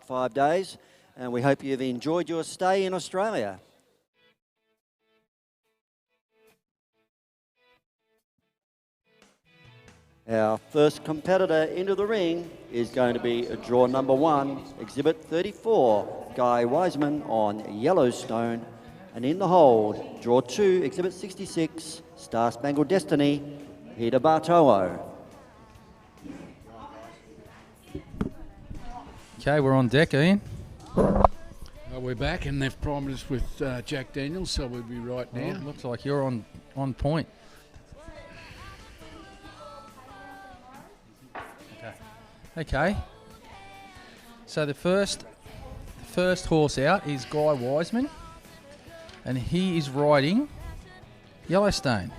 5 days, and we hope you've enjoyed your stay in Australia. Our first competitor into the ring is going to be draw number 1, Exhibit 34, Guy Wiseman on Yellowstone. And in the hold, draw 2, Exhibit 66, Star Spangled Destiny, Peter Bartowo. Okay, we're on deck, Ian. We're back, and they've primed us with Jack Daniels, so we'll be right now. Well, looks like you're on point. Okay. So the first horse out is Guy Wiseman, and he is riding Yellowstone.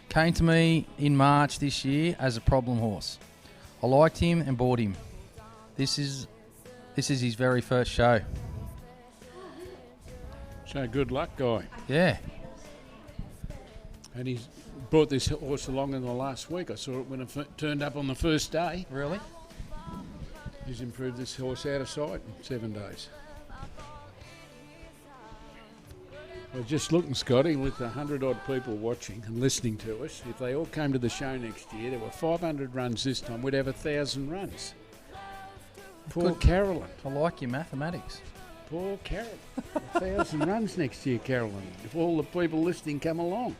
Came to me in March this year as a problem horse. I liked him and bought him. This is his very first show. So good luck, Guy. Yeah. And he's brought this horse along in the last week. I saw it when it turned up on the first day. Really? He's improved this horse out of sight in 7 days. Well, just looking, Scotty, with 100-odd people watching and listening to us, if they all came to the show next year, there were 500 runs this time, we'd have 1,000 runs. Poor Carolyn. I like your mathematics. Poor Carolyn. 1,000 runs next year, Carolyn, if all the people listening come along.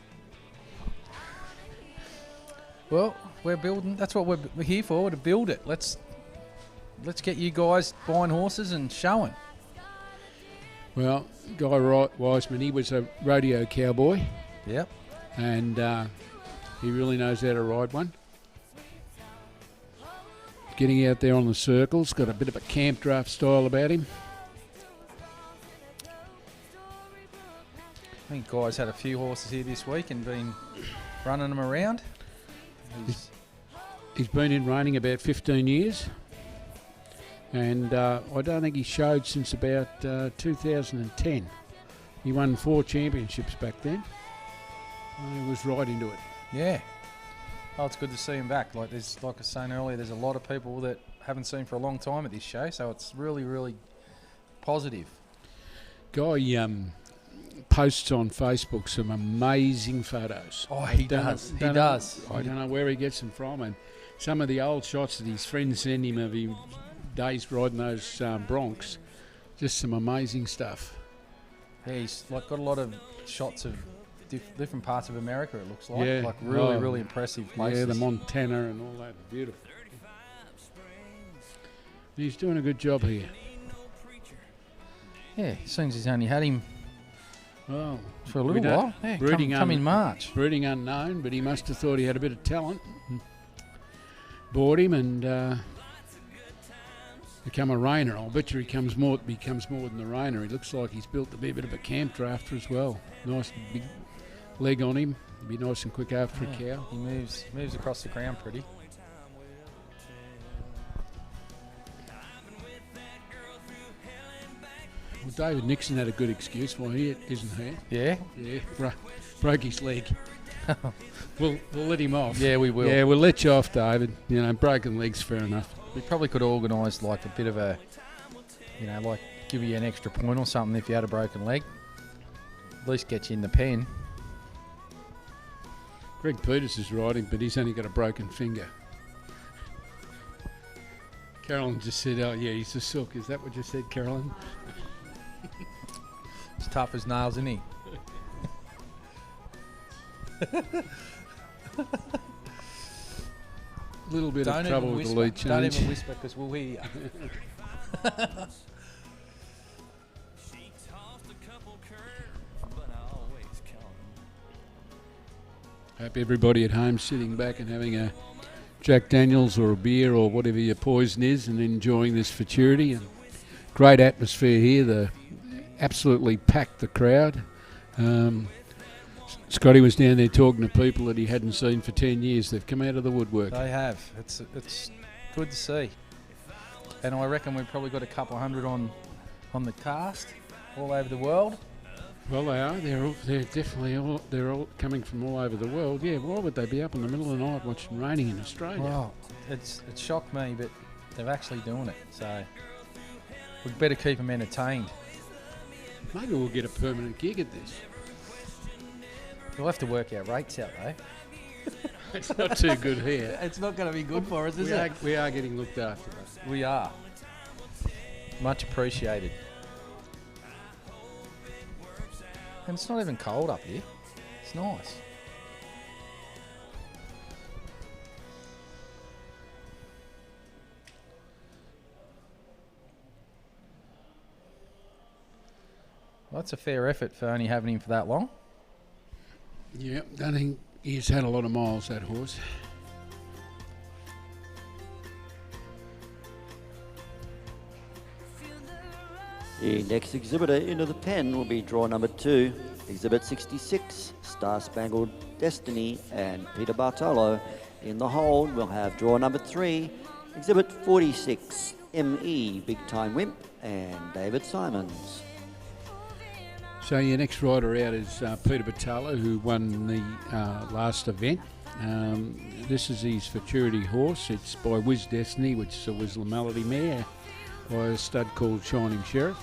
Well, we're building. That's what we're here for, to build it. Let's get you guys buying horses and showing. Well, Guy Wiseman, he was a rodeo cowboy. Yep. And he really knows how to ride one. Getting out there on the circles, got a bit of a camp draft style about him. I think Guy's had a few horses here this week and been running them around. He's been in reining about 15 years. And I don't think he showed since about 2010. He won 4 championships back then. He was right into it. Yeah. Oh, it's good to see him back. Like I was saying earlier, there's a lot of people that haven't seen for a long time at this show, so it's really, really positive. Guy posts on Facebook some amazing photos. Oh, he does. He does. I don't know where he gets them from, and some of the old shots that his friends send him of him days riding those broncs, just some amazing stuff. Yeah, he's got a lot of shots of different parts of America, it looks like. Yeah. Like really impressive places. Yeah, the Montana and all that. Beautiful. He's doing a good job here. Yeah, seems he's only had him for a little while. Yeah, come in March. Breeding unknown, but he must have thought he had a bit of talent. Bought him and become a reiner. I'll bet you he becomes more than the reiner. He looks like he's built to be a bit of a camp drafter as well. Nice big leg on him. Be nice and quick after a cow. He moves across the ground pretty. Well, David Nixon had a good excuse why he isn't here. Yeah? Yeah, broke his leg. We'll let him off. Yeah, we will. Yeah, we'll let you off, David. You know, broken leg's fair enough. We probably could organise like a bit of a, like give you an extra point or something if you had a broken leg. At least get you in the pen. Greg Peters is riding, but he's only got a broken finger. Carolyn just said, oh yeah, he's a silk. Is that what you said, Carolyn? He's tough as nails, isn't he? Little bit of trouble with the lead change. Don't even whisper because we'll hear you. Hope everybody at home sitting back and having a Jack Daniels or a beer or whatever your poison is and enjoying this Futurity. And great atmosphere here. The absolutely packed the crowd. Scotty was down there talking to people that he hadn't seen for 10 years. They've come out of the woodwork. They have. It's good to see. And I reckon we've probably got a couple hundred on the cast all over the world. Well, they are. They're definitely all. They're all coming from all over the world. Yeah. Why would they be up in the middle of the night watching Reining in Australia? Well, it shocked me, but They're actually doing it, so we'd better keep them entertained. Maybe we'll get a permanent gig at this. We'll have to work our rates out, though. It's not too good here. It's not going to be good for us, is We are getting looked after, though. We are. Much appreciated. And it's not even cold up here. It's nice. Well, that's a fair effort for only having him for that long. Yeah, I think he's had a lot of miles, that horse. The next exhibitor into the pen will be draw number 2, Exhibit 66, Star Spangled Destiny, and Peter Bartolo. In the hold, we'll have draw number 3, Exhibit 46, ME, Big Time Wimp, and David Simons. So your next rider out is Peter Bartolo, who won the last event. This is his Futurity horse. It's by Wiz Destiny, which is a Whistler Melody mare, by a stud called Shining Sheriff.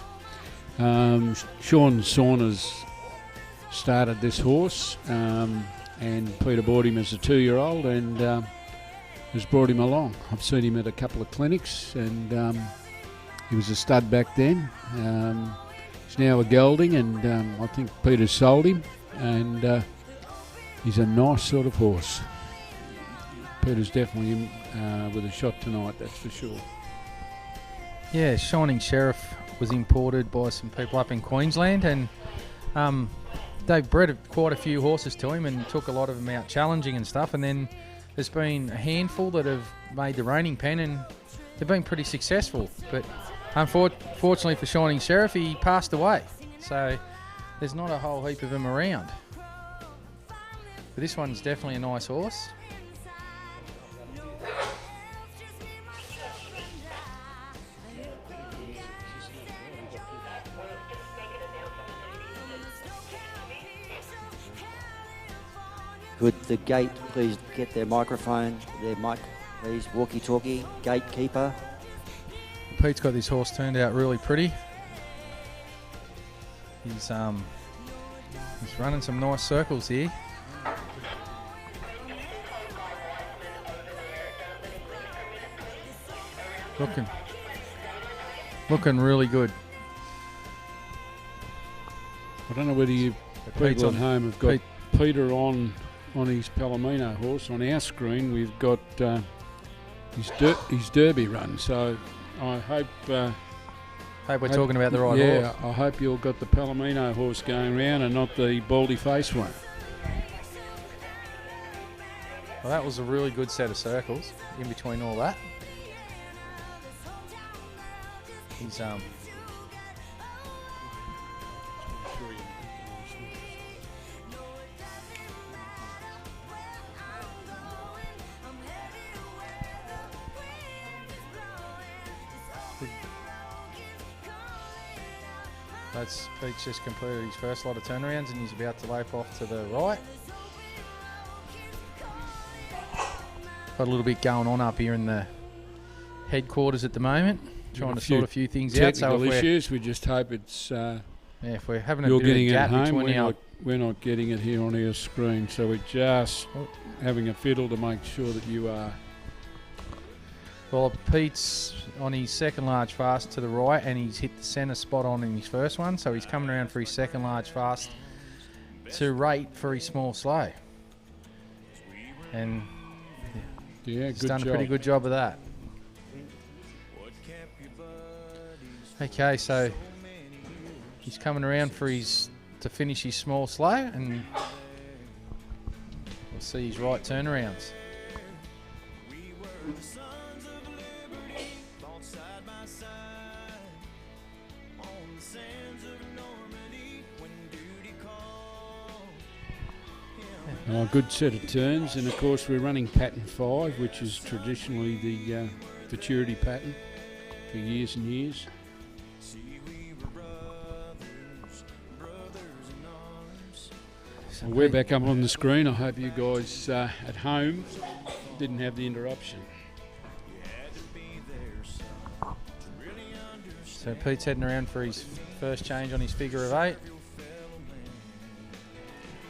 Sean Saunders started this horse, and Peter bought him as a 2-year-old and has brought him along. I've seen him at a couple of clinics, and he was a stud back then. He's now a gelding, and I think Peter's sold him, and he's a nice sort of horse. Peter's definitely in with a shot tonight, that's for sure. Yeah, Shining Sheriff was imported by some people up in Queensland, and they've bred quite a few horses to him and took a lot of them out challenging and stuff, and then there's been a handful that have made the Reining pen, and they've been pretty successful, but unfortunately for Shining Sheriff, he passed away, so there's not a whole heap of them around. But this one's definitely a nice horse. Could the gate please get their microphone, their mic, please, walkie-talkie, gatekeeper. Pete's got this horse turned out really pretty. He's running some nice circles here. Looking really good. I don't know whether you people at home have got Peter on his Palomino horse. On our screen we've got his Derby run, so I hope we're talking about the right horse. Yeah, I hope you've got the Palomino horse going around and not the baldy face one. Well, that was a really good set of circles in between all that. He's Pete's just completed his first lot of turnarounds, and he's about to lope off to the right. Got a little bit going on up here in the headquarters at the moment, trying to sort a few things out. So issues. We just hope it's. If we're having a bit of a gap between we're not getting it here on our screen, so we're just having a fiddle to make sure that you are. Well, Pete's on his second large fast to the right, and he's hit the centre spot on in his first one, so he's coming around for his second large fast to rate for his small slow. And yeah, he's done a pretty good job of that. Okay, so he's coming around for to finish his small slow, and we'll see his right turnarounds. Oh, good set of turns, and of course we're running pattern 5, which is traditionally the Futurity pattern for years and years. Well, we're back up on the screen. I hope you guys at home didn't have the interruption. So Pete's heading around for his first change on his figure of 8.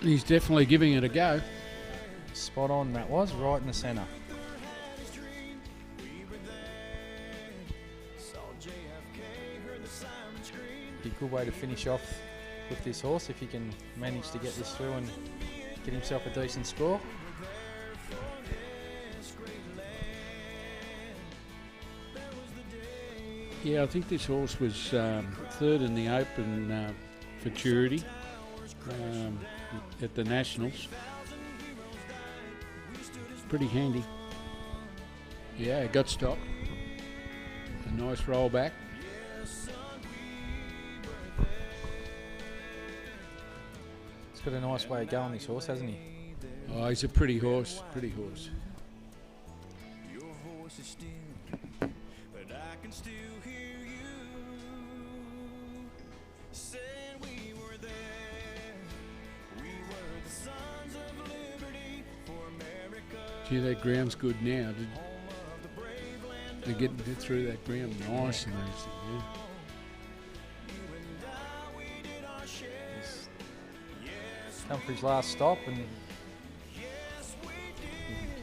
He's definitely giving it a go. Spot on, that was, right in the centre. Be a good way to finish off with this horse if he can manage to get this through and get himself a decent score. Yeah, I think this horse was third in the Open Futurity at the Nationals. Pretty handy. Yeah, it got stopped. A nice roll back. He's got a nice way of going, this horse, hasn't he? Oh, he's a pretty horse. Pretty horse. Gee, that ground's good now. They're getting through that ground nice and easy, yeah. He's come for his last stop and he's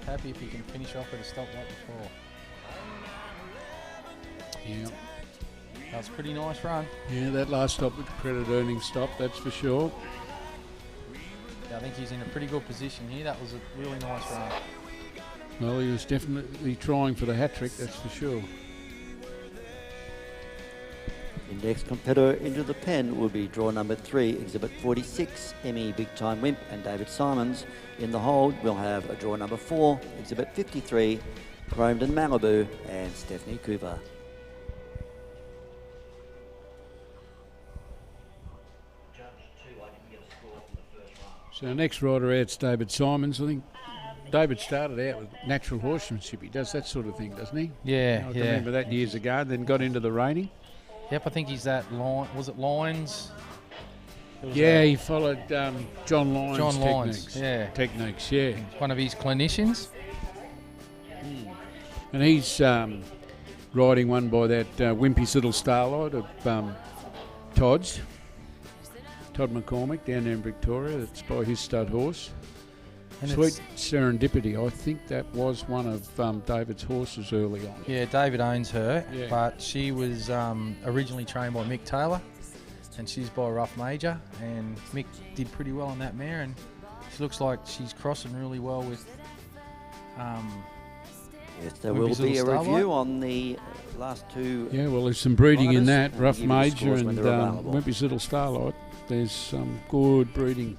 happy if he can finish off at a stop like before. Yeah. That was a pretty nice run. Yeah, that last stop with the credit earning stop, that's for sure. Yeah, I think he's in a pretty good position here. That was a really nice run. Well, he was definitely trying for the hat-trick, that's for sure. The next competitor into the pen will be draw number 3, exhibit 46, Emmy Big Time Wimp and David Simons. In the hold, we'll have a draw number 4, exhibit 53, Chromed Malibu and Stephanie Cooper. So next rider out's David Simons. I think David started out with natural horsemanship. He does that sort of thing, doesn't he? Yeah, I can remember that years ago. Then got into the reining. Yep, I think he's that line. Was it Lines? Yeah, he followed John Lyons' John Lyons, techniques. yeah. Techniques, yeah. One of his clinicians. And he's riding one by that Wimpy's Little Starlight of Todd's. Todd McCormick down there in Victoria. That's by his stud horse. And Sweet Serendipity. I think that was one of David's horses early on. Yeah, David owns her, Yeah. but she was originally trained by Mick Taylor, and she's by Rough Major, and Mick did pretty well on that mare, and she looks like she's crossing really well with Yes, there Wimpy's will be a Little review Starlight. on the last two. Yeah, well, there's some breeding in riders. that. We'll Rough give you the Major scores when and they're available. Wimpy's Little Starlight. There's some good breeding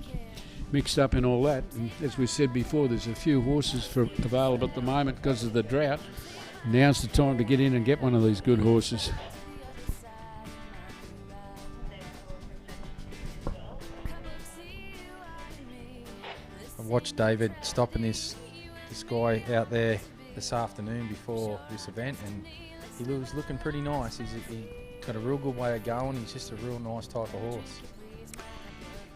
mixed up in all that. And as we said before, there's a few horses available at the moment because of the drought. Now's the time to get in and get one of these good horses. I watched David stopping this guy out there this afternoon before this event, and he was looking pretty nice. He got a real good way of going. He's just a real nice type of horse.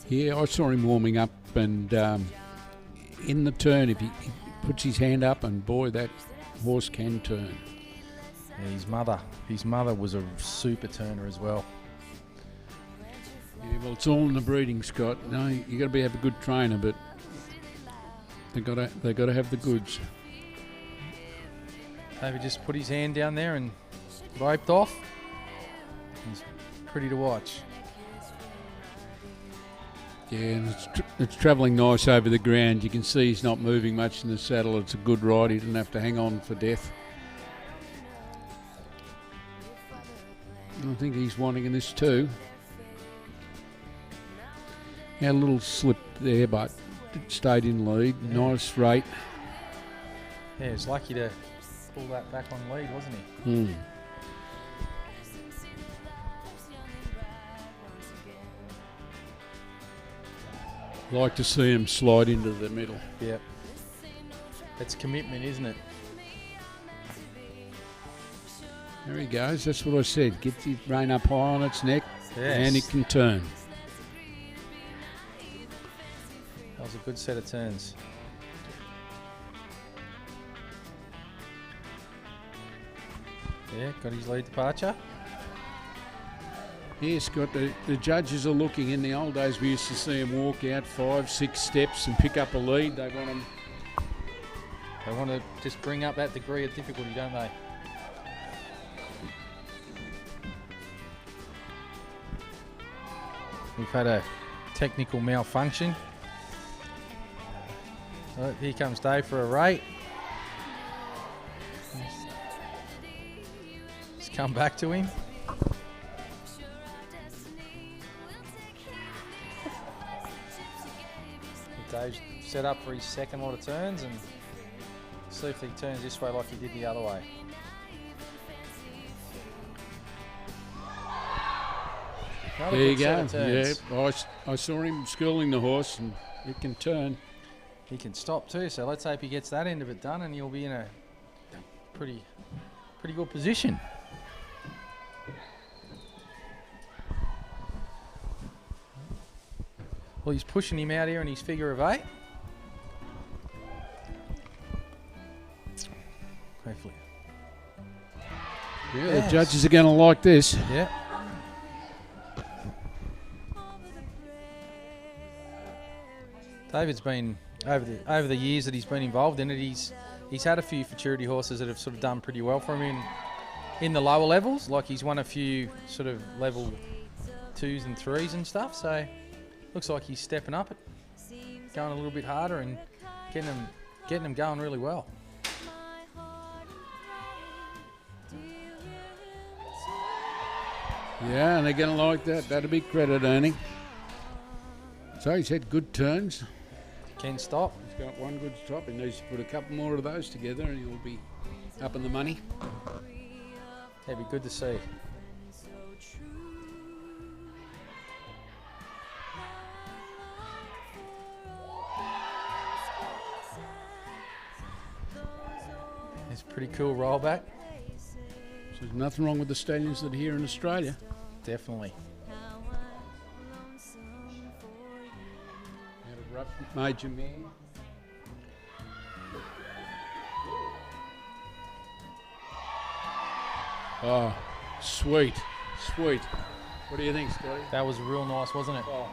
Yeah, I saw him warming up, and in the turn, if he puts his hand up, and boy, that horse can turn. Yeah, his mother was a super turner as well. Yeah, well, it's all in the breeding, Scott. No, you got to have a good trainer, but they got to have the goods. David just put his hand down there and roped off. He's pretty to watch. Yeah, and it's travelling nice over the ground. You can see he's not moving much in the saddle. It's a good ride. He didn't have to hang on for death. I think he's wanting in this too. Had a little slip there, but it stayed in lead. Yeah. Nice rate. Yeah, he's lucky to pull that back on lead, wasn't he? Like to see him slide into the middle. Yep. That's commitment, isn't it? There he goes. That's what I said. Get the rein up high on its neck, Yes. and it can turn. That was a good set of turns. Yeah, got his lead departure. Yes, Scott, the judges are looking. In the old days, we used to see them walk out 5, 6 steps and pick up a lead. They want to just bring up that degree of difficulty, don't they? We've had a technical malfunction. Oh, here comes Dave for a rate. Let's come back to him. Dave's set up for his second lot of turns, and see if he turns this way like he did the other way. Another there you good set go. of turns. Yeah, I saw him schooling the horse, and it can turn. He can stop too, so let's hope he gets that end of it done, and he'll be in a pretty good position. Well, he's pushing him out here in his figure of 8. Hopefully. Yeah, Yes. the judges are going to like this. Yeah. David's been over the years that he's been involved in it. He's had a few Futurity horses that have sort of done pretty well for him in the lower levels. Like he's won a few sort of level 2s and 3s and stuff. So looks like he's stepping up it, going a little bit harder and getting them going really well. Yeah, and they're going to like that. That'll be credit earning. So he's had good turns. Can stop. He's got one good stop. He needs to put a couple more of those together and he'll be up in the money. That'd be good to see. It's a pretty cool rollback. So there's nothing wrong with the stallions that are here in Australia. Definitely. Out of rough major man. Oh, sweet. What do you think, Scotty? That was real nice, wasn't it? Oh.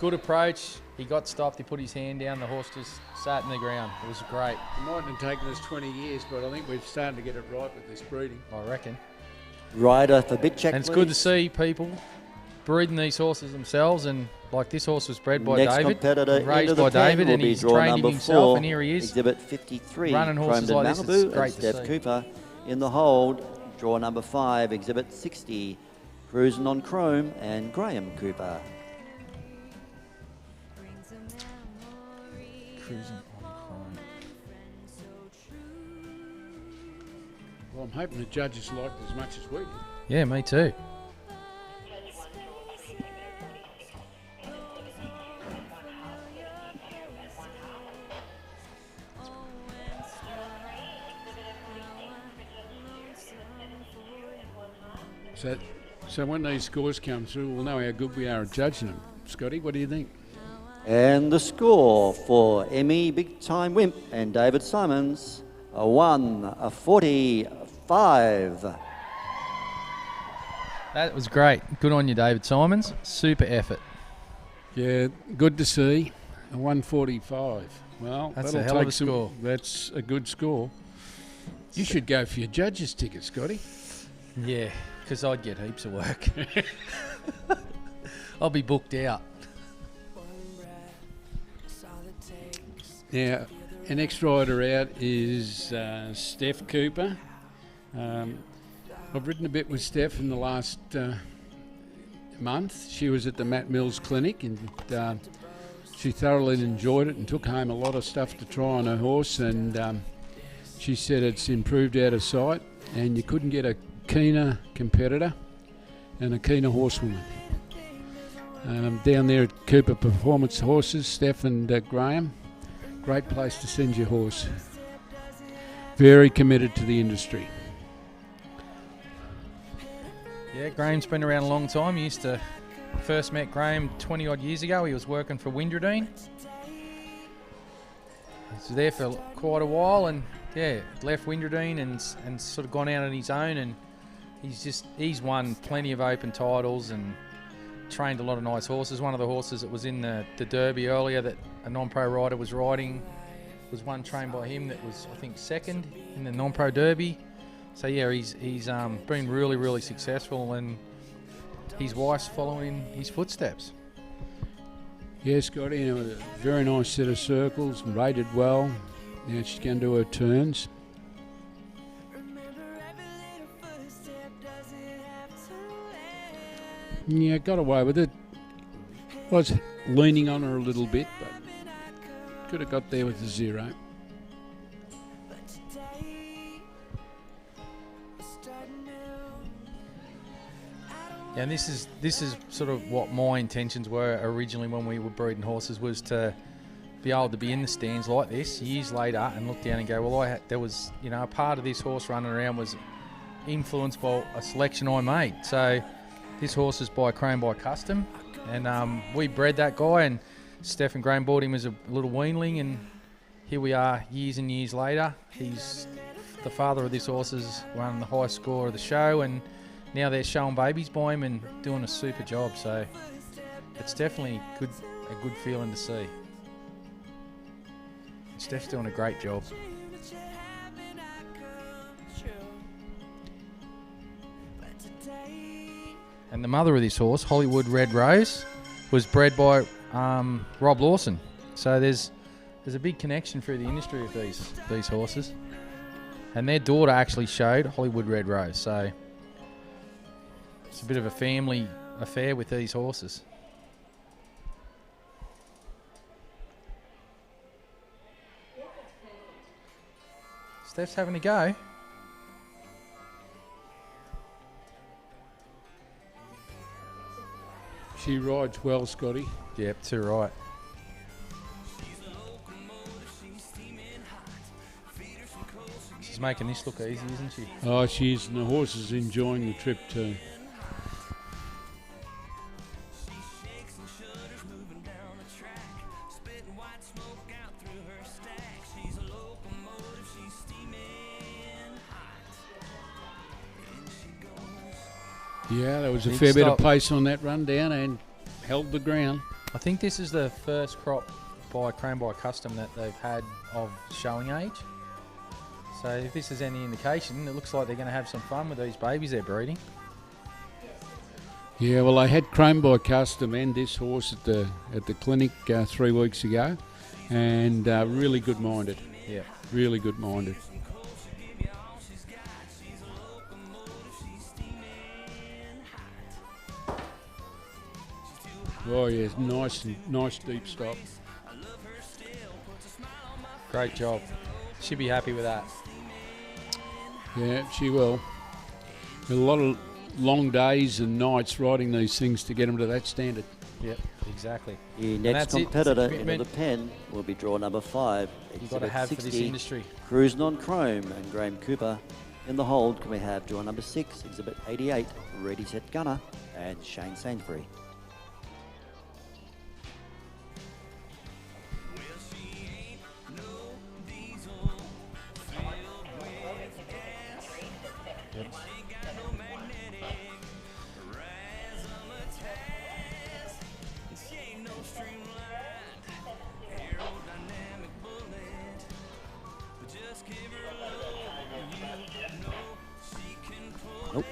Good approach. He got stopped. He put his hand down. The horse just sat in the ground. It was great. It mightn't have taken us 20 years, but I think we're starting to get it right with this breeding. I reckon. Rider for bid check, And it's please. good to see people breeding these horses themselves. And like this horse was bred by Next David, competitor raised into the by 10 David, will and be he's draw trained him number himself. 4, And here he is, Exhibit 53, running horses Chromedon like this. It's Malibu great and to Steph see. Cooper in the hold. Draw number 5, Exhibit 60, Cruising on Chrome and Graham Cooper. Cruising on Chrome. Well, I'm hoping the judges liked it as much as we did. Yeah, me too. So when these scores come through, we'll know how good we are at judging them. Scotty, what do you think? And the score for Emmy Big Time Wimp and David Simons, a 1:45. That was great. Good on you, David Simons. Super effort. Yeah, good to see. A 145. Well, That's that'll a hell of take a score. That's a good score. You should go for your judges' ticket, Scotty. Yeah, because I'd get heaps of work. I'll be booked out. Now, our next rider out is Steph Cooper. I've ridden a bit with Steph in the last month. She was at the Matt Mills Clinic and she thoroughly enjoyed it and took home a lot of stuff to try on her horse, and she said it's improved out of sight and you couldn't get a keener competitor and a keener horsewoman. Down there at Cooper Performance Horses, Steph and Graham, great place to send your horse. Very committed to the industry. Yeah, Graham's been around a long time. First met Graham 20 odd years ago. He was working for Windradine. He was there for quite a while, and yeah, left Windradine and sort of gone out on his own and he's won plenty of open titles and trained a lot of nice horses. One of the horses that was in the Derby earlier that a non-pro rider was riding was one trained by him that was, I think, second in the non-pro Derby. So yeah, he's been really, really successful, and his wife's following in his footsteps. Yeah, Scotty, a very nice set of circles, rated well. Now she's going to do her turns. Yeah, got away with it. Was leaning on her a little bit, but could have got there with the 0. Yeah, and this is sort of what my intentions were originally when we were breeding horses, was to be able to be in the stands like this years later and look down and go, well, there was, you know, a part of this horse running around was influenced by a selection I made. So this horse is by Chrome by Custom, and we bred that guy, and Steph and Graham bought him as a little weanling, and here we are years and years later. He's the father of this horse, has won the highest score of the show, and now they're showing babies by him and doing a super job. So it's definitely a good feeling to see. Steph's doing a great job. And the mother of this horse, Hollywood Red Rose, was bred by Rob Lawson. So there's a big connection through the industry of these horses. And their daughter actually showed Hollywood Red Rose. So it's a bit of a family affair with these horses. Steph's having a go. She rides well, Scotty. Yep, too right. She's making this look easy, isn't she? Oh, she is, and the horse is enjoying the trip too. Yeah, there was a fair bit of pace on that run down and held the ground. I think this is the first crop by Chrome by Custom that they've had of showing age. So if this is any indication, it looks like they're going to have some fun with these babies they're breeding. Yeah, well, I had Chrome by Custom and this horse at the clinic 3 weeks ago, and really good-minded. Yeah, really good-minded. Oh yes, nice deep stop. Great job. She'll be happy with that. Yeah, she will. A lot of long days and nights riding these things to get them to that standard. Yep, exactly. The next competitor into the pen will be draw number 5. You've got to have 60, for this industry. Cruising on Chrome and Graham Cooper. In the hold, can we have draw number 6, exhibit 88, Ready Set Gunner, and Shane Sainsbury. Nope.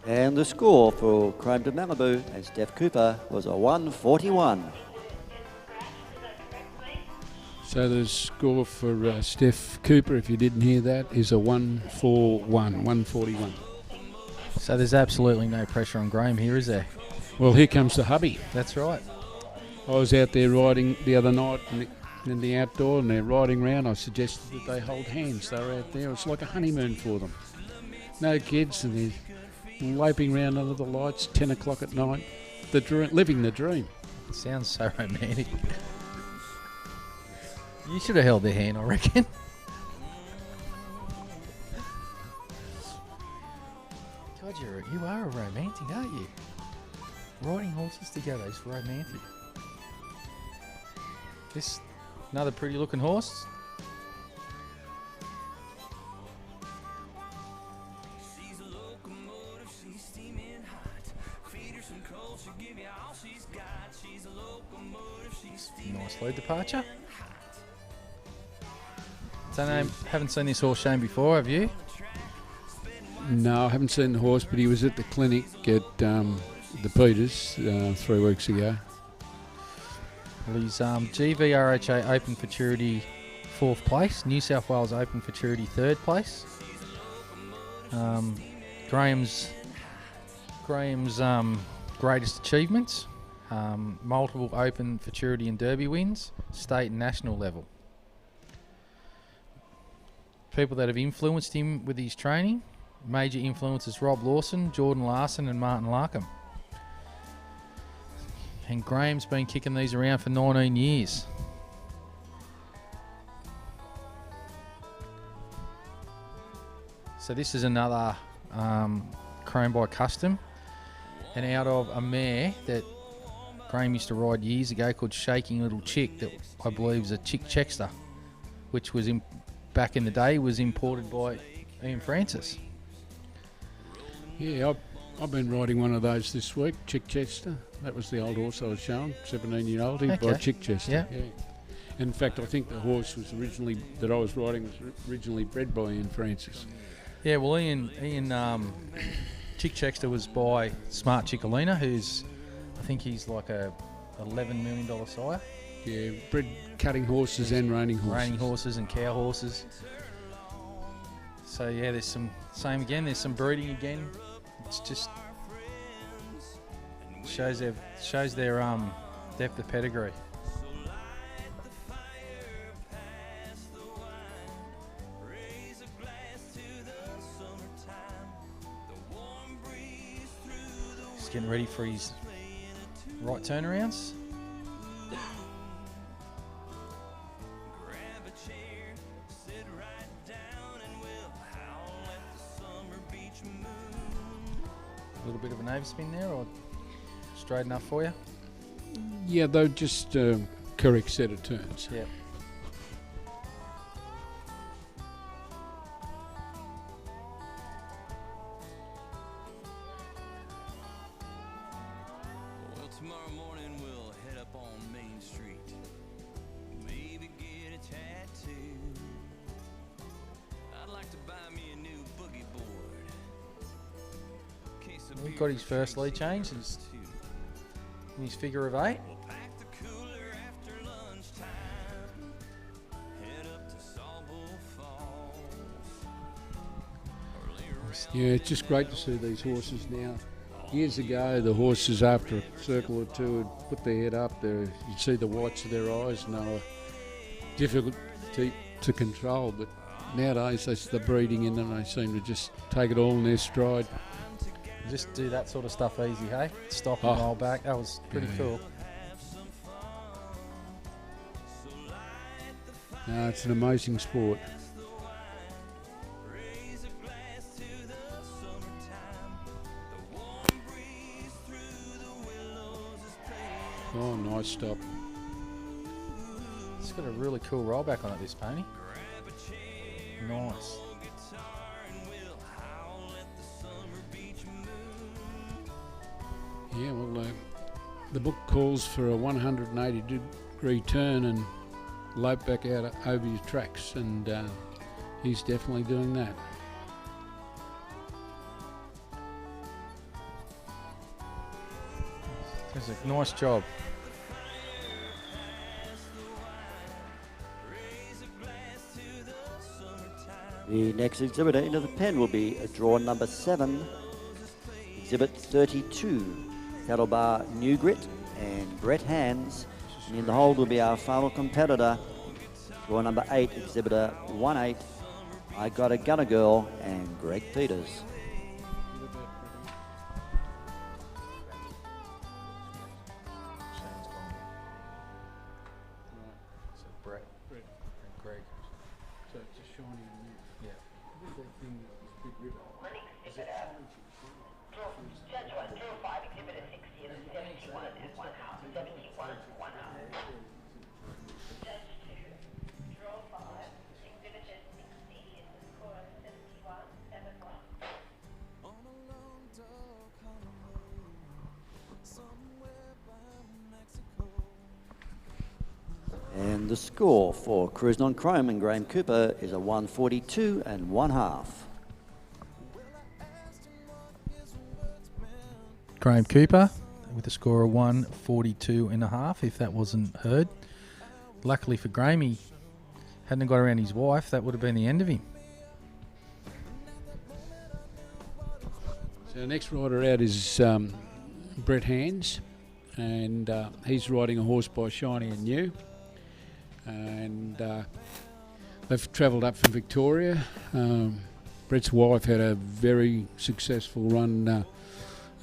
And the score for Chrome de Malibu and Steph Cooper was a 141. So the score for Steph Cooper, if you didn't hear that, is a 141. So there's absolutely no pressure on Graham here, is there? Well, here comes the hubby. That's right. I was out there riding the other night in the outdoor, and they're riding round. I suggested that they hold hands. They were out there. It's like a honeymoon for them. No kids, and they're loping around under the lights, 10 o'clock at night, living the dream. It sounds so romantic. You should have held their hand, I reckon. God, you are a romantic, aren't you? Riding horses together is romantic. This, another pretty looking horse. Nice lead departure. Don't know, haven't seen this horse shown before, have you? No, I haven't seen the horse, but he was at the clinic at the Peters 3 weeks ago. Well, he's GVRHA Open Futurity 4th place, New South Wales Open Futurity 3rd place. Graham's greatest achievements, multiple Open Futurity and Derby wins, state and national level. People that have influenced him with his training, major influences: Rob Lawson, Jordan Larson and Martin Larkham. And Graham's been kicking these around for 19 years. So this is another Chrome by Custom, and out of a mare that Graham used to ride years ago called Shaking Little Chick, that I believe is a Chick Chexter, which was back in the day was imported by Ian Francis. Yeah, I've been riding one of those this week, Chick Chester. That was the old horse I was showing, 17-year-old. He by Chick Chester. Yeah. In fact, I think the horse was originally that I was riding was originally bred by Ian Francis. Yeah, well, Ian Chick Chester was by Smart Chickalina, who's, I think he's like a $11 million sire. Yeah, bred cutting horses and reining horses. Reining horses and cow horses. So yeah, there's some same again. There's some breeding again. It's just shows their depth of pedigree. Just getting ready for his right turnarounds. A little bit of an overspin there, or straight enough for you? Yeah, though, just correct set of turns. Yeah. Well, tomorrow morning we'll head up on Main Street. Maybe get a tattoo. I'd like to buy me a new boogie board. He got his first lead change in his figure of 8. Yeah, it's just great to see these horses now. Years ago, the horses, after a circle or two, would put their head up there. You'd see the whites of their eyes, and they were difficult to control. But nowadays, that's the breeding in them. They seem to just take it all in their stride. Just do that sort of stuff easy, hey? Stop and roll back. That was pretty cool. No, it's an amazing sport. Oh, nice stop. It's got a really cool rollback on it, this pony. Nice. Yeah, well, the book calls for a 180-degree turn and lope back out over your tracks, and he's definitely doing that. That's a nice job. The next exhibitor into the pen will be draw number 7, exhibit 32, Saddlebar New Grit and Brett Hands. And in the hold will be our final competitor, draw number 8, exhibitor 18, I Got a Gunner Girl and Greg Peters. Judge 1, draw 5, exhibitor 6 here. And the score for Cruising on Chrome and Graham Cooper is a 142 and 1/2. Graham Cooper with a score of 142.5, if that wasn't heard. Luckily for Graham, he hadn't got around his wife. That would have been the end of him. So the next rider out is Brett Hands, and he's riding a horse by Shiny and New. And they've travelled up from Victoria. Brett's wife had a very successful run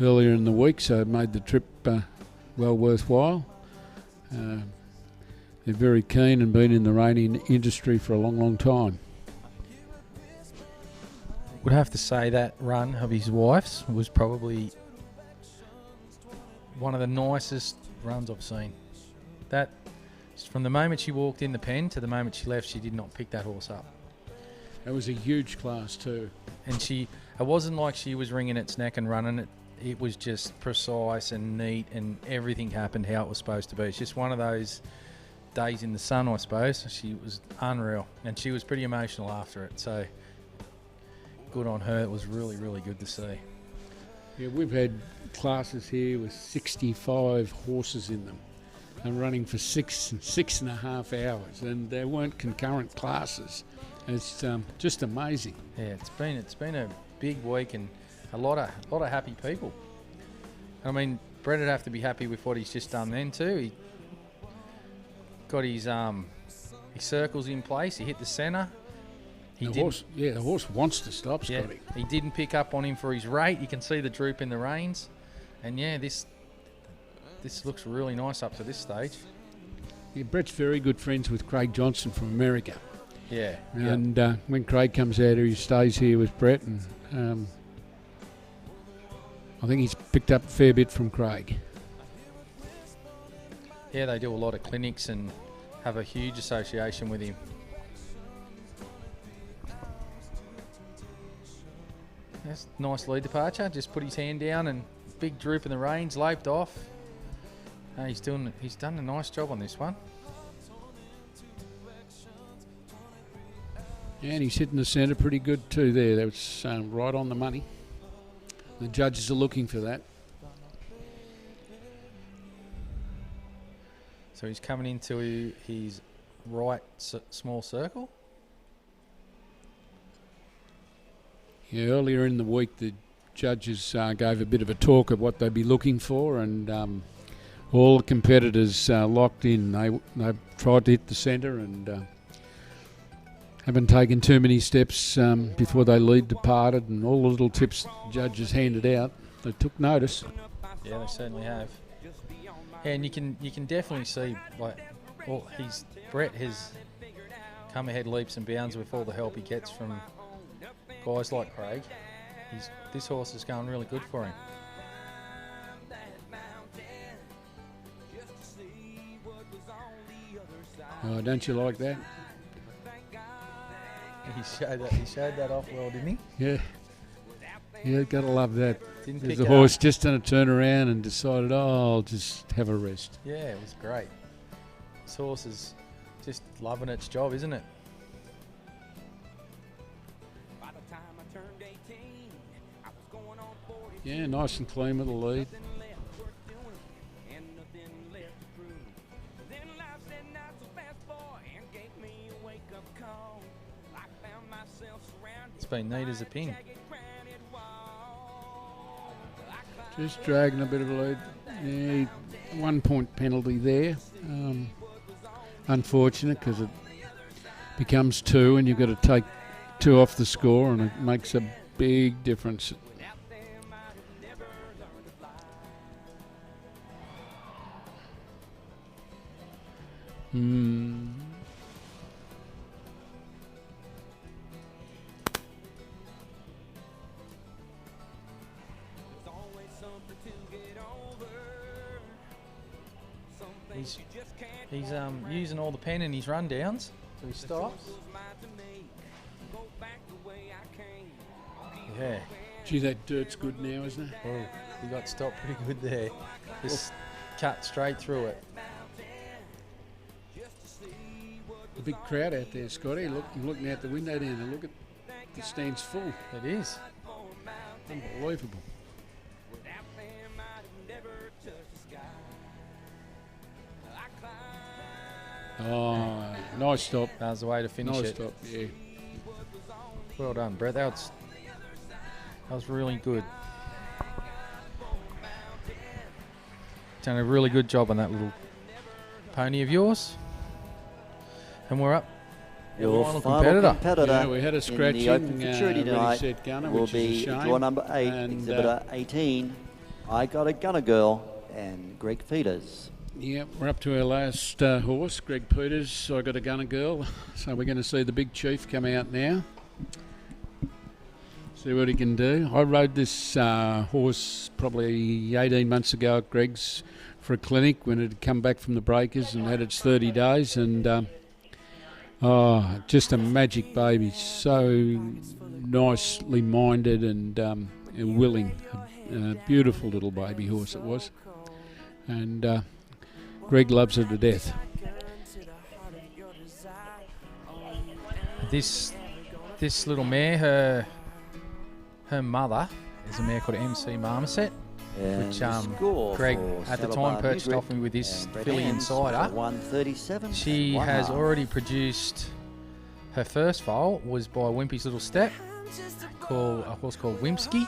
earlier in the week, so it made the trip well worthwhile. They're very keen and been in the reining industry for a long, long time. Would have to say that run of his wife's was probably one of the nicest runs I've seen. That, from the moment she walked in the pen to the moment she left, she did not pick that horse up. That was a huge class too. And it wasn't like she was wringing its neck and running it. It was just precise and neat, and everything happened how it was supposed to be. It's just one of those days in the sun, I suppose. She was unreal, and she was pretty emotional after it. So good on her. It was really, really good to see. Yeah, we've had classes here with 65 horses in them and running for 6.5 hours, and they weren't concurrent classes. It's just amazing. Yeah, it's been a big week and a lot of happy people. I mean, Brett would have to be happy with what he's just done then too. He got his circles in place. He hit the centre. The horse wants to stop, Yeah, Scotty. he didn't pick up on him for his rate. You can see the droop in the reins, and yeah, this looks really nice up to this stage. Yeah, Brett's very good friends with Craig Johnson from America. Yeah, And when Craig comes out here, he stays here with Brett, and I think he's picked up a fair bit from Craig. yeah, they do a lot of clinics and have a huge association with him. That's nice lead departure. Just put his hand down and big droop in the reins, loped off. He's done a nice job on this one. And he's hitting the centre pretty good too there. That was right on the money. The judges are looking for that. So he's coming into his right small circle. Yeah, earlier in the week the judges gave a bit of a talk of what they'd be looking for, and all the competitors locked in. They've tried to hit the centre and haven't taken too many steps before they lead departed, and all the little tips the judges handed out, they took notice. Yeah, they certainly have. And you can definitely see Brett has come ahead leaps and bounds with all the help he gets from guys like Craig. This horse is going really good for him. Oh, don't you like that? He showed that off well, didn't he? Yeah. Yeah, gotta love that. Didn't There's pick the it horse up. just done a turn around and decided, I'll just have a rest. Yeah, it was great. This horse is just loving its job, isn't it? Yeah, nice and clean with the lead. It's been neat as a pin. Just dragging a bit of a lead. Yeah, 1 point penalty there. Unfortunate because it becomes 2 and you've got to take 2 off the score, and it makes a big difference. He's using all the pen in his rundowns, so he stops. Yeah. Gee, that dirt's good now, isn't it? Oh, he got stopped pretty good there. Just cut straight through it. big crowd out there, Scotty. I'm looking out the window down there. Look at the stand's full. It is. Unbelievable. Oh, nice stop. That was the way to finish Nice it. stop, yeah. Well done, Brett. That was really good. Done a really good job on that little pony of yours. And we're up. Your Final final competitor Yeah, we had a in scratching, the Open Futurity ready, tonight set, gunner, will which is a be shame. draw number 8, And, exhibitor 18. I Got a Gunner Girl and Greg Peters. Yeah, we're up to our last horse, Greg Peters. I Got a Gunner Girl. So we're going to see the big chief come out now. See what he can do. I rode this horse probably 18 months ago at Greg's for a clinic when it had come back from the breakers and had its 30 days. And just a magic baby. So nicely minded and willing. A beautiful little baby horse it was. And Greg loves her to death. This little mare, her mother is a mare called MC Marmoset, And which the score Greg for at the Saddlebar time purchased Newgriff off me with this and Brett filly Hands Insider. was a 137. She and has 1/2. already produced her first foal was by Wimpy's Little Step, called a horse called Wimpsky,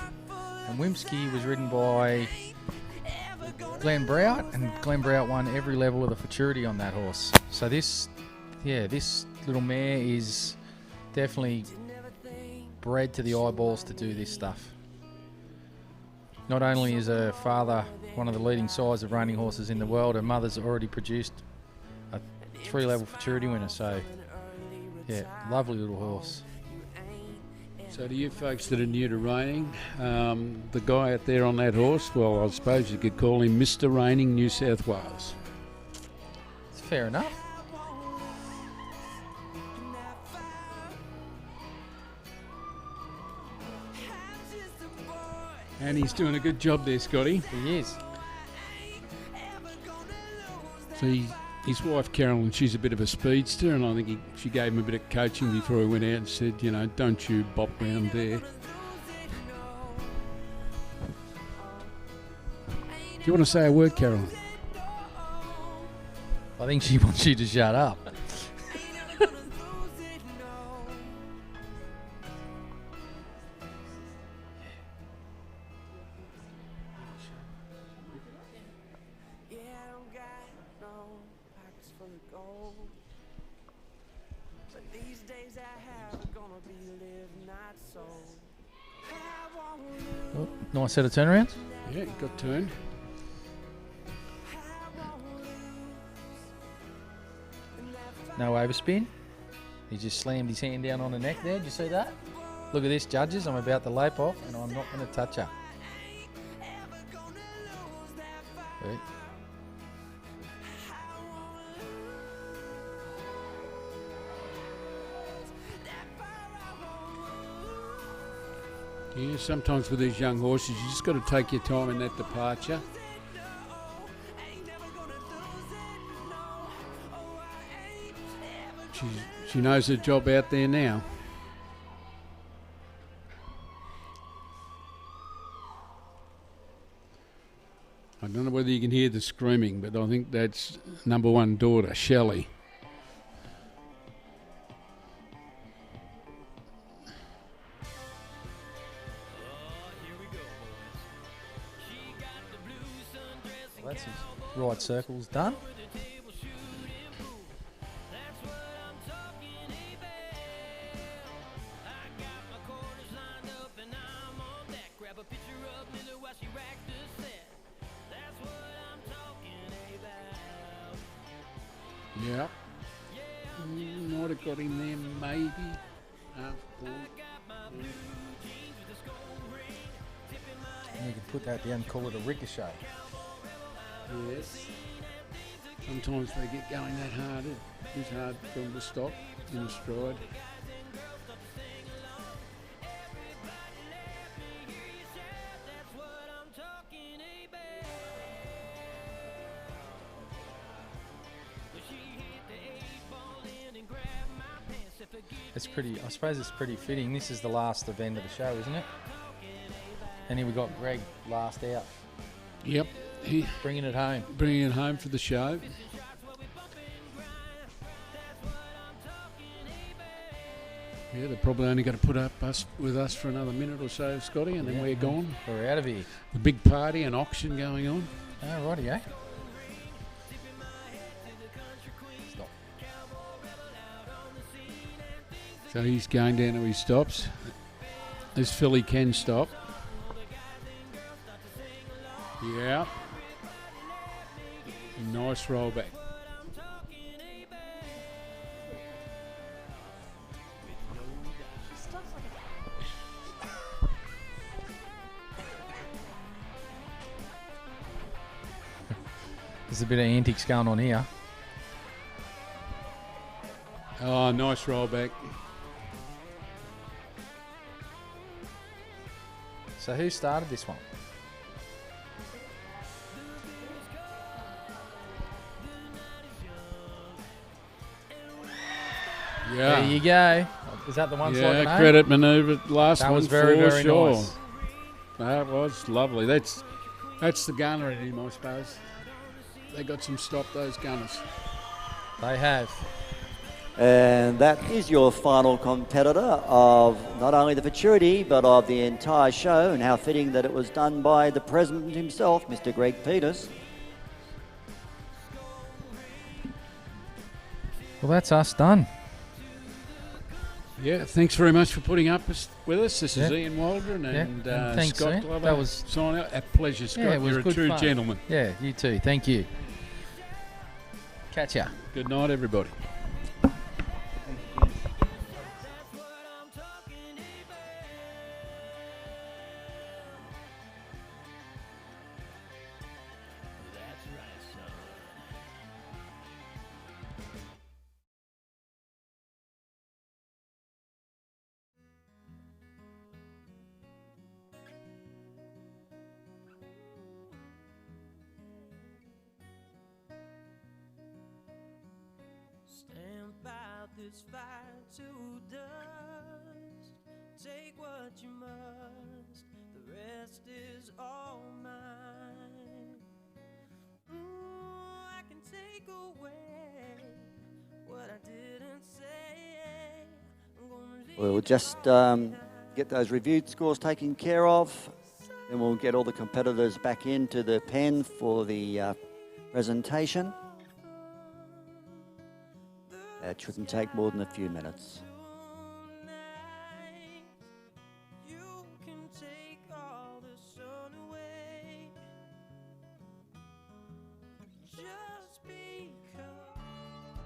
and Wimpsky was ridden by Glenn Brout, and Glenn Brout won every level of the Futurity on that horse. So this little mare is definitely bred to the eyeballs to do this stuff. Not only is her father one of the leading sires of reining horses in the world, her mother's already produced a 3-level Futurity winner. So, yeah, lovely little horse. So to you folks that are new to reining, the guy out there on that horse, well, I suppose you could call him Mr. Reining New South Wales. It's fair enough. And he's doing a good job there, Scotty. He is. See, his wife Carolyn, she's a bit of a speedster, and I think she gave him a bit of coaching before he went out and said, you know, don't you bop round there. Do you want to say a word, Carolyn? I think she wants you to shut up. Oh, nice set of turnarounds. Yeah, he got turned. No overspin. He just slammed his hand down on the neck there. Did you see that? Look at this, judges. I'm about to lope off, and I'm not going to touch her. Right. Yeah, sometimes with these young horses, you just got to take your time in that departure. She knows her job out there now. I don't know whether you can hear the screaming, but I think that's number one daughter, Shelley. Well, that's his right circles done. Yeah. Might have got him there, maybe. You can put that down and call it a ricochet. Yes. Sometimes they get going that hard. It is hard for them to stop in a stride. it's pretty. I suppose it's pretty fitting. This is the last event of the show, isn't it? And here we got Greg last out, Yep. He bringing it home. bringing it home for the show. Yeah, they're probably only going to put up with us for another minute or so, Scotty, and then we're gone. We're out of here. A big party and auction going on. Oh, righty, eh? Stop. So he's going down to his stops. This filly can stop. Yeah. Nice roll back. There's a bit of antics going on here. Oh, nice roll back. So who started this one? Yeah. There you go. Is that the one slogging Yeah, home? credit manoeuvre last That one was very, for very sure. nice. That was lovely. That's the gunner in him, I suppose. They got some stop, those gunners. They have. And that is your final competitor of not only the Futurity, but of the entire show, and how fitting that it was done by the president himself, Mr. Greg Peters. Well, that's us done. Yeah, thanks very much for putting up with us. This is Yeah. Ian Waldron and thanks, Scott Ian. Glover. That was- signing out. A pleasure, Scott. Yeah, it was You're a good true fun. gentleman. Yeah, you too. Thank you. Catch ya. Good night, everybody. Stamp out this fire to dust. Take what you must. The rest is all mine. I can take away what I didn't say. I'm gonna leave We'll just get those reviewed scores taken care of. Then we'll get all the competitors back into the pen for the presentation. It shouldn't take more than a few minutes. tonight. You can take all the sun away. Just because.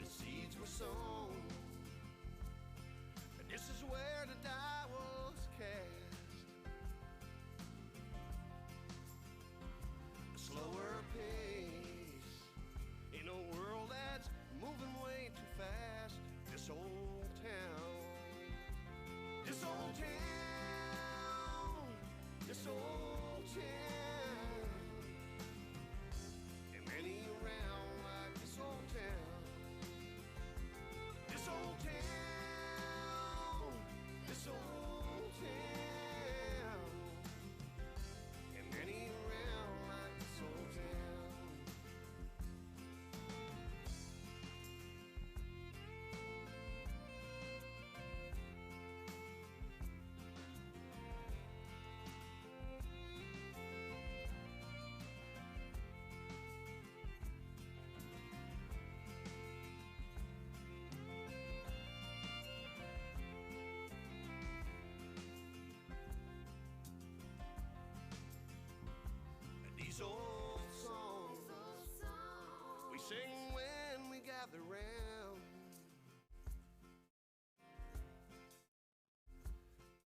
the seeds were sown. And this is where the die was cast. A slower pace in a world that's moving way too fast. This old town, this old town, this old town, and many around like this old town, this old town, this old town, and many around like this old town. These old songs we sing when we gather round,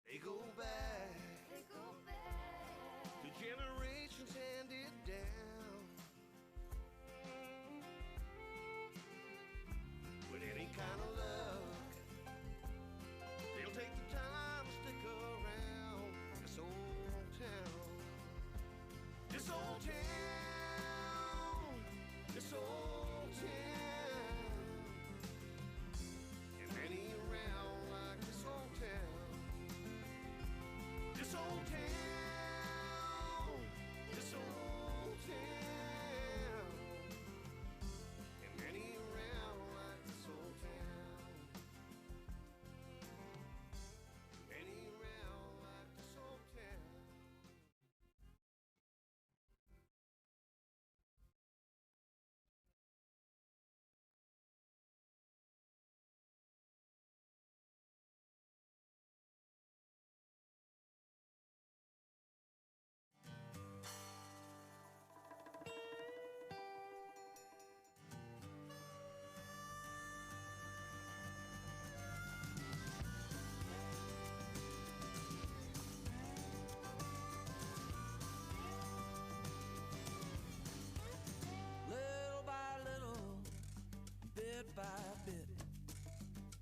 they go back to generations handed down. With any kind of luck, they'll take the time to stick around. This old town, this old town, this old town, and many around like this old town, this old town, this old town, and many around like this old town, many around like this old town. Little by little, bit by bit,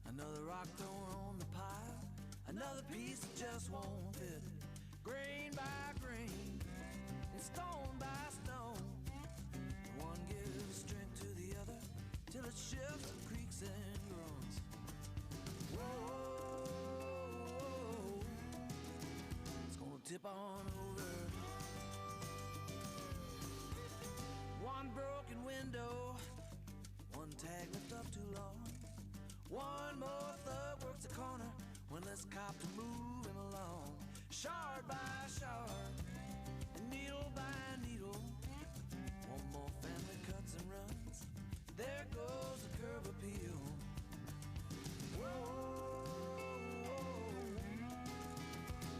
another rock thrown on the pile, another piece that just won't fit. Grain by grain, and stone by stone, one gives strength to the other till it shifts and creaks and groans. Whoa, it's gonna tip on over. One broken window, one tag left up too long. One more thug works the corner, one less cop to move him along. Shard by shard, and needle by needle, one more family cuts and runs. There goes the curb appeal. Whoa,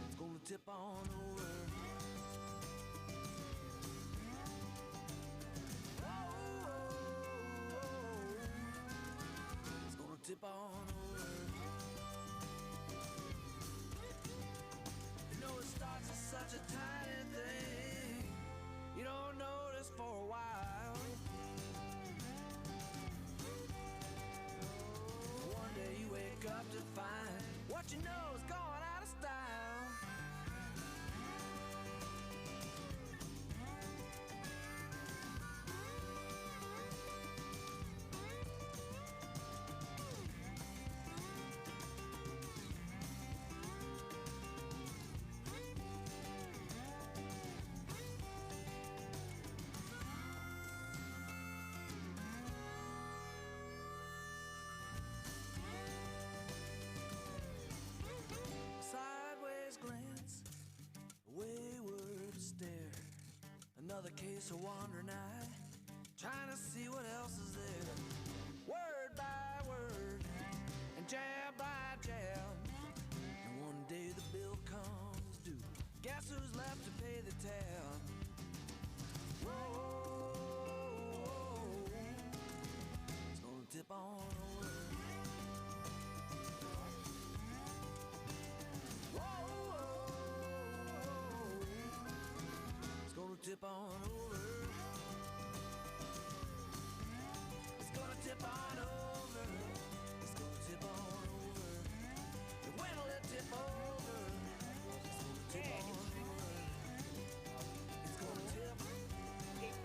it's gonna tip on over. Tip on over. You know it starts as such a tiny thing you don't notice for a while. One day you wake up to find what you know is going out of style. Another case of wandering eye, trying to see what else is there. Word by word, and jab by jab, and one day the bill comes due. Guess who's left to pay the tab? Whoa, it's gonna tip on on over. Whoa, it's gonna tip on over. It's gonna tip on over. It's gonna tip on over. And when'll it tip over? It's gonna tip on over. It's gonna tip.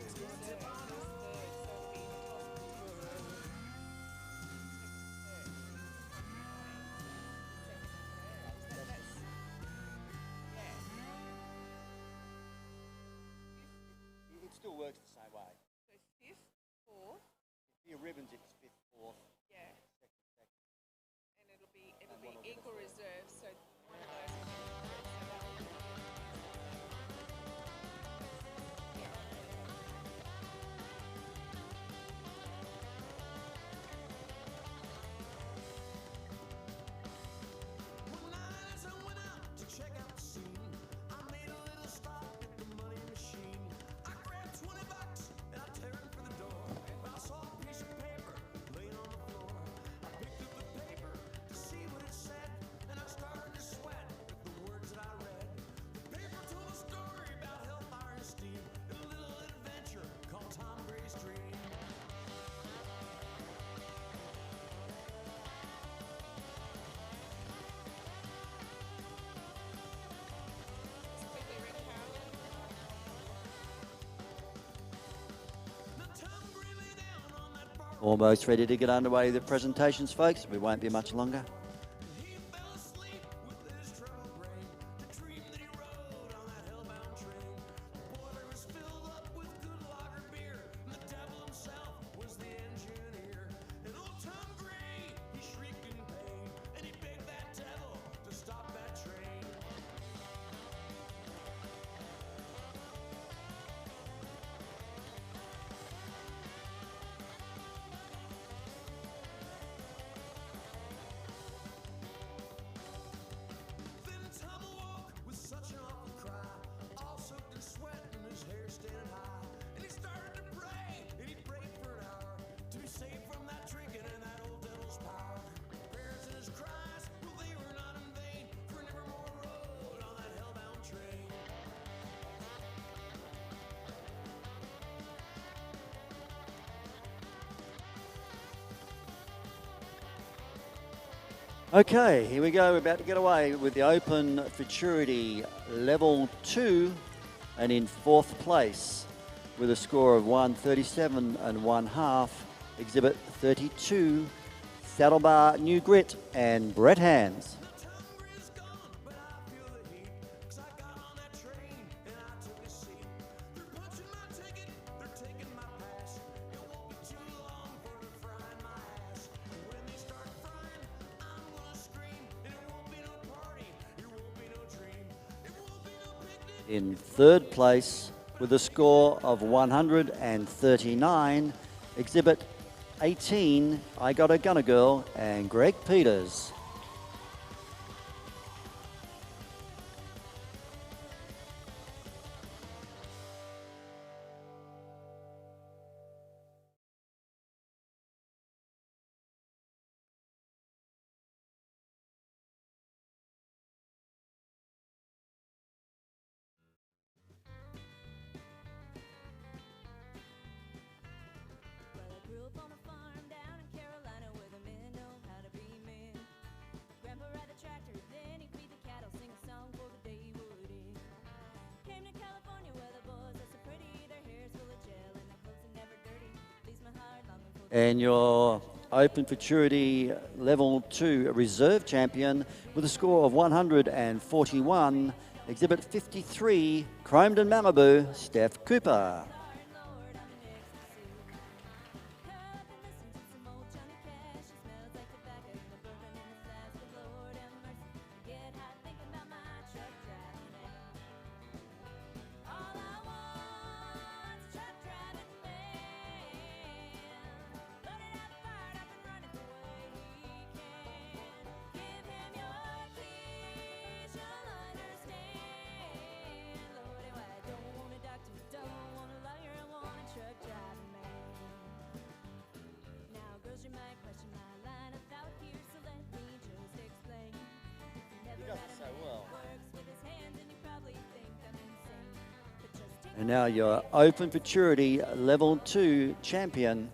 It's gonna tip on over. It still works the same way. So fifth, fourth, Your ribbons, it's fifth, fourth, yeah, second. and it'll be And one will be the equal third. reserve. So one of those will be the third. One night as I went out to check out the scene, I made a little stop at the money machine. I grabbed $20 and I turned for the door. I saw a piece of paper laying on the floor. I picked up the paper to see what it said, and I started to sweat at the words that I read. The paper told a story about hellfire and steam and a little adventure called Tom Gray's Dream. Just quickly, Rick Carolyn. Now Tom Gray lay down on that bar. Almost ready to get underway with the presentations, folks. We won't be much longer. He fell asleep with his troubled brain to dream that he rode on that hellbound train. The boiler was filled up with good lager beer, and the devil himself was the engineer. And old Tom Gray, he shrieked in pain, and he begged that devil to stop that train. Then Tom awoke with such an awful cry, all soaked in sweat and his hair standing high. And he started to pray, and he prayed for an hour to be saved from that drinking and that old devil's power. Prayers and his cries, well, they were not in vain, for he never more rode on that hellbound train. Okay, here we go. We're about to get away with the Open Futurity Level 2, and in fourth place with a score of 137 and 1/2, Exhibit 32, Saddlebar New Grit and Brett Hands. Tom Gray's gone, but I feel the heat, 'cause I got on that train and I took a seat. They're punching my ticket, they're taking my pass. It won't be too long for they're frying my ass. And when they start frying, I'm gonna scream, and it won't be no party, it won't be no dream, it won't be no picnic. In third place with a score of 139, Exhibit 18, I Got a Gunner Girl and Greg Peters. Well, I grew up on a farm down in Carolina where the men know how to be men. Grandpa ride the tractor, then he'd feed the cattle, sing a song for the day would end. Came to California where the boys are so pretty, their hair's full of gel and their clothes are never dirty. Leaves my heart longing for the And your Open Futurity Level 2 Reserve Champion with a score of 141, Exhibit 53, Chromed and Malibu, Steph Cooper. Lord, I'm in ecstasy. Curl up and listen to some old Johnny Cash. It smells like tobacco and the bourbon in the flask. But Lord have mercy, I get high thinking about my truck driving man. All I want's a truck driving man. Loaded up, fired up, and running the way he can. Give him your keys, you'll understand. Lordy, I don't want a doctor, don't want a lawyer. And now your Open Futurity Level 2 champion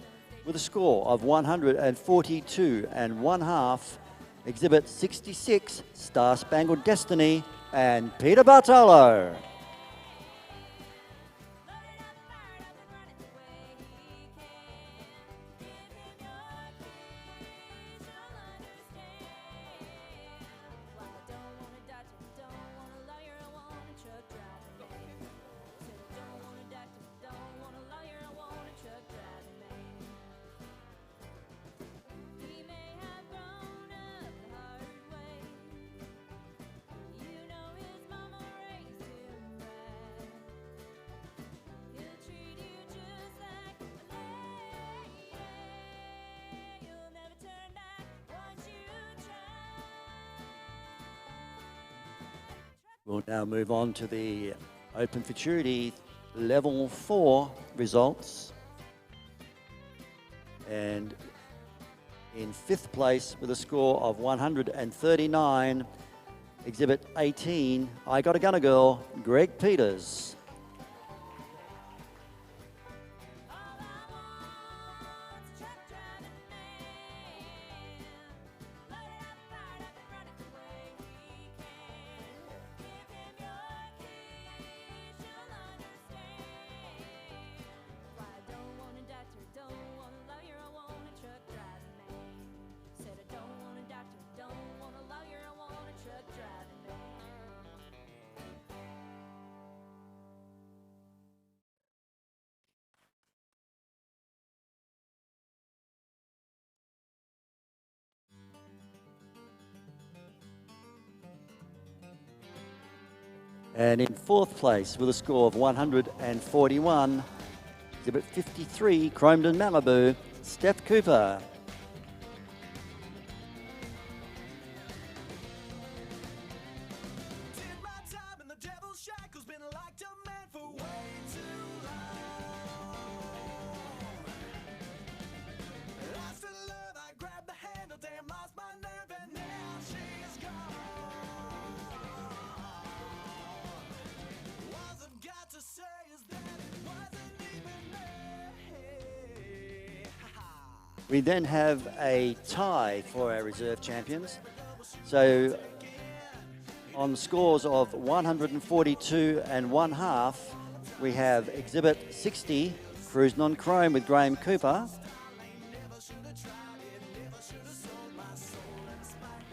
with a score of 142 and 1/2, Exhibit 66, Star Spangled Destiny, and Peter Bartolo. We'll now move on to the Open Futurity Level 4 results. And in 5th place with a score of 139, Exhibit 18, I Got a Gunner Girl, Greg Peters. And in 4th place with a score of 141, Exhibit 53, Chromedon Malibu, Steph Cooper. Did my time in the devil's shackles, been like a man for way too long. Lost in love, I grabbed the handle, damn lost my nerve, and now she's gone. All I've got to say is that it wasn't even me. We then have a tie for our reserve champions. So on scores of 142 and 1/2, we have Exhibit 60, Cruising on Chrome with Graham Cooper.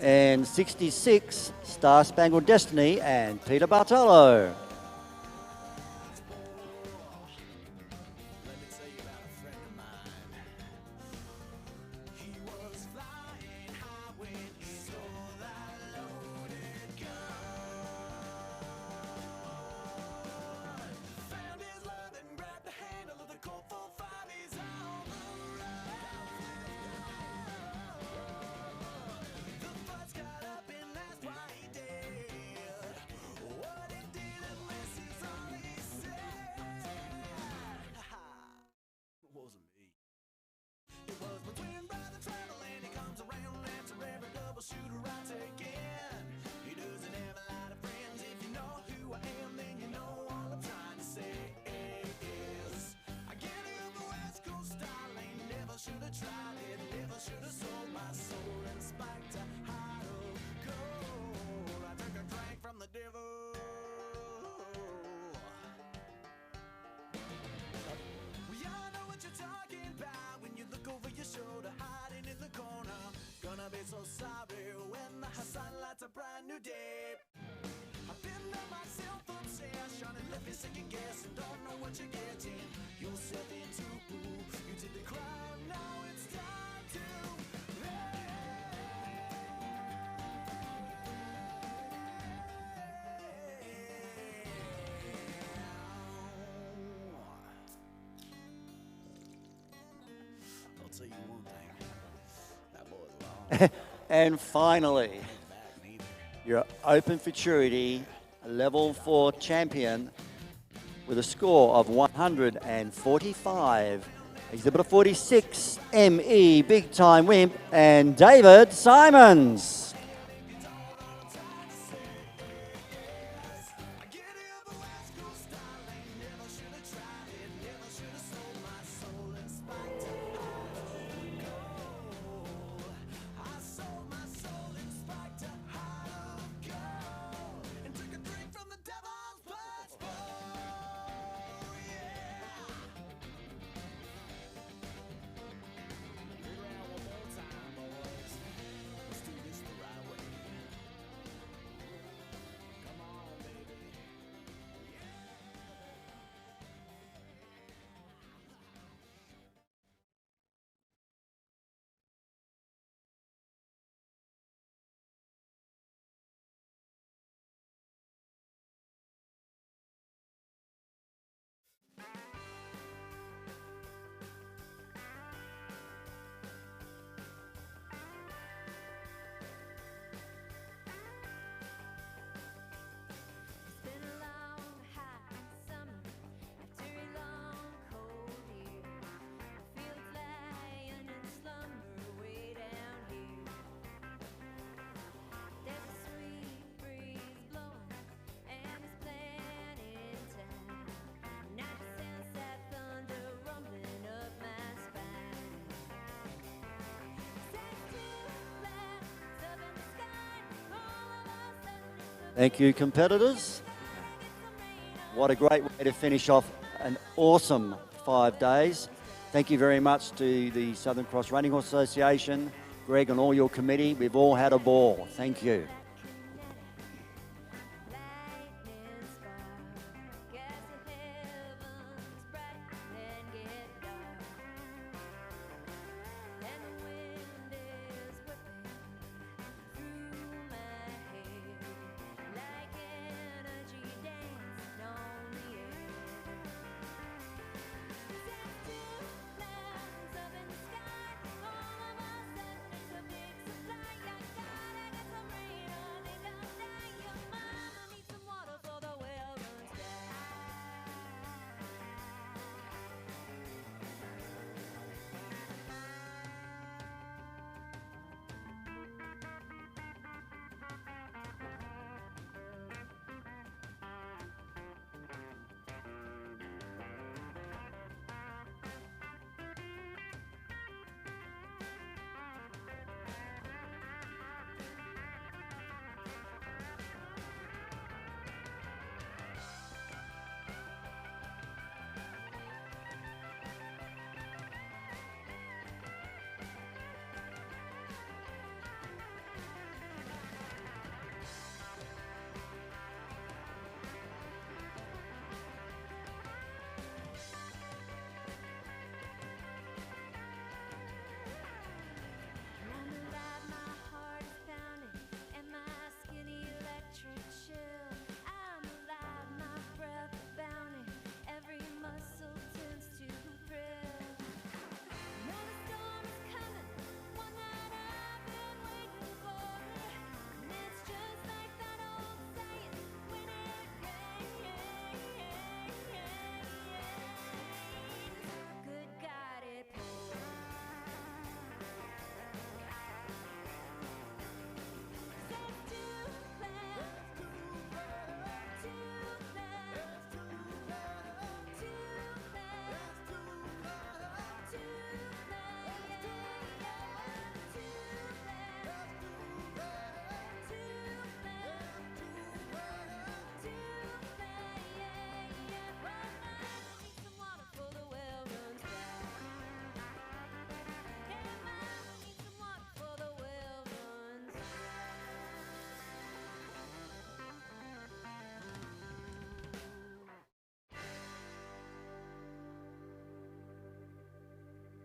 And 66, Star Spangled Destiny and Peter Bartolo. So sorry when the sunlight's a brand new day. I've been on myself obsessed, trying to live you second guess and don't know what you're getting yourself into. You did the crowd, now it's time to I'll tell you one thing. That boy's long. And finally, your Open Futurity Level 4 champion with a score of 145, Exhibit 46, ME Big Time Wimp, and David Simons. Thank you, competitors. What a great way to finish off an awesome 5 days. Thank you very much to the Southern Cross Reining Horse Association, Greg and all your committee. We've all had a ball. Thank you.